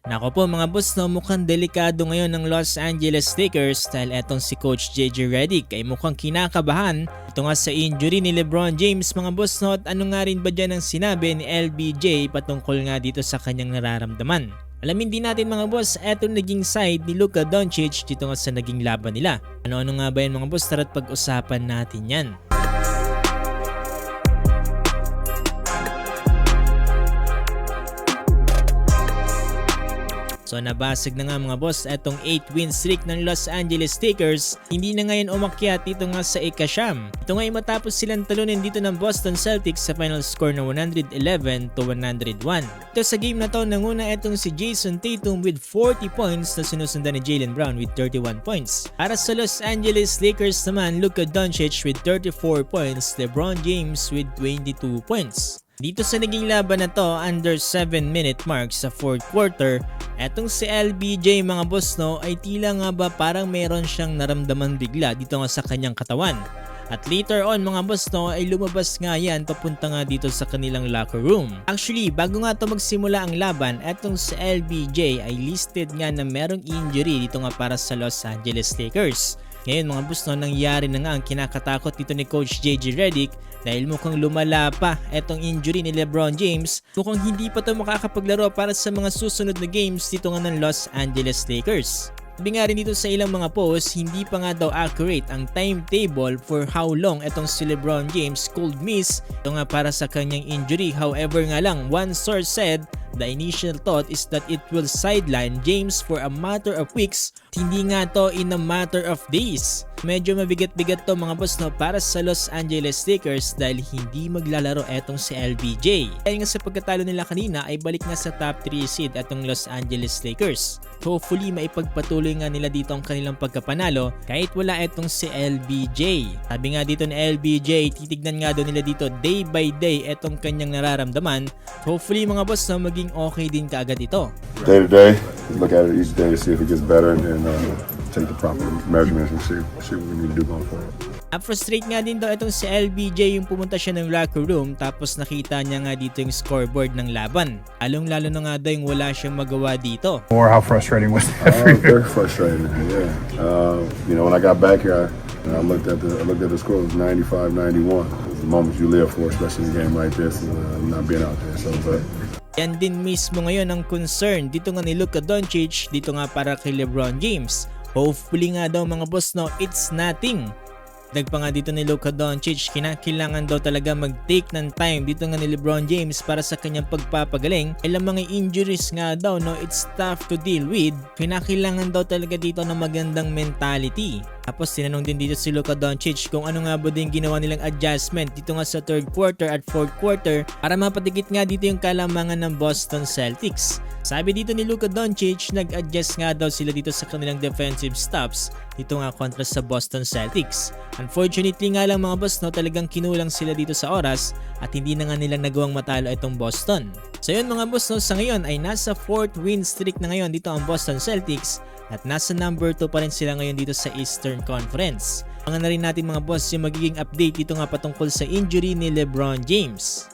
Nako po mga boss, no, mukhang delikado ngayon ng Los Angeles Lakers dahil etong si Coach JJ Redick ay mukhang kinakabahan. Ito nga sa injury ni LeBron James mga boss, no, at ano nga rin ba dyan ang sinabi ni LBJ patungkol nga dito sa kanyang nararamdaman. Alamin din natin mga boss, etong naging side ni Luka Doncic dito nga sa naging laban nila. Ano-ano nga ba yan mga boss, tara't pag-usapan natin yan. So nabasag na nga mga boss etong 8-win streak ng Los Angeles Lakers. Hindi na ngayon umakyat dito nga sa ikasyam. Ito nga ay matapos silang talunin dito ng Boston Celtics sa final score na 111-101. Ito sa game na to nanguna etong si Jason Tatum with 40 points na sinusundan ni Jaylen Brown with 31 points. Para sa Los Angeles Lakers naman, Luka Doncic with 34 points, LeBron James with 22 points. Dito sa naging laban na to, under 7-minute mark sa 4th quarter, etong si LBJ mga boss no, ay tila nga ba parang meron siyang naramdaman bigla dito nga sa kanyang katawan. At later on mga boss no, ay lumabas nga yan papunta nga dito sa kanilang locker room. Actually, bago nga to magsimula ang laban, etong si LBJ ay listed nga na merong injury dito nga para sa Los Angeles Lakers. Ngayon mga boss no, nangyari na nga ang kinakatakot dito ni Coach JJ Redick dahil mukhang lumala pa etong injury ni LeBron James. Mukhang hindi pa to makakapaglaro para sa mga susunod na games dito nga ng Los Angeles Lakers. Sabi nga rin dito sa ilang mga posts, hindi pa nga daw accurate ang timetable for how long etong si LeBron James could miss ito nga para sa kanyang injury. However nga lang, one source said the initial thought is that it will sideline James for a matter of weeks, hindi nga to in a matter of days. Medyo mabigat-bigat to mga boss no para sa Los Angeles Lakers dahil hindi maglalaro etong si LBJ. Dahil nga sa pagkatalo nila kanina ay balik nga sa top 3 seed etong Los Angeles Lakers. Hopefully maipagpatuloy nga nila dito ang kanilang pagkapanalo kahit wala etong si LBJ. Sabi nga dito ni LBJ, titignan nga daw nila dito day by day etong kanyang nararamdaman. Hopefully mga boss na maging okay din kaagad ito. Day to day, look at it each day to see if it gets better and take the proper measurements and see what we need to do going forward. Frustrate nga din daw itong si LBJ yung pumunta siya ng locker room tapos nakita niya nga dito yung scoreboard ng laban. Lalo na nga daw yung wala siyang magawa dito. Or how frustrating was that? Very frustrating, yeah. When I got back here, I looked at the score. It was 95-91. It's the moments you live for, especially in a game like this, not being out there. So, yan din mismo ngayon ang concern dito nga ni Luka Doncic dito nga para kay LeBron James. Hopefully nga daw mga boss no, it's nothing. Dagpa nga dito ni Luka Doncic, kinakailangan daw talaga mag-take ng time dito nga ni LeBron James para sa kanyang pagpapagaling. Ilang mga injuries nga daw no, it's tough to deal with. Kinakailangan daw talaga dito ng magandang mentality. Tapos tinanong din dito si Luka Doncic kung ano nga ba din ginawa nilang adjustment dito nga sa 3rd quarter at 4th quarter para mapatikit nga dito yung kalamangan ng Boston Celtics. Sabi dito ni Luka Doncic, nag-adjust nga daw sila dito sa kanilang defensive stops dito nga kontra sa Boston Celtics. Unfortunately nga lang mga boss no, talagang kinulang sila dito sa oras at hindi na nga nilang nagawang matalo itong Boston. So yun mga boss no, sa ngayon ay nasa 4th win streak na ngayon dito ang Boston Celtics at nasa number 2 pa rin sila ngayon dito sa Eastern Conference. Abangan na rin natin mga boss yung magiging update dito nga patungkol sa injury ni LeBron James.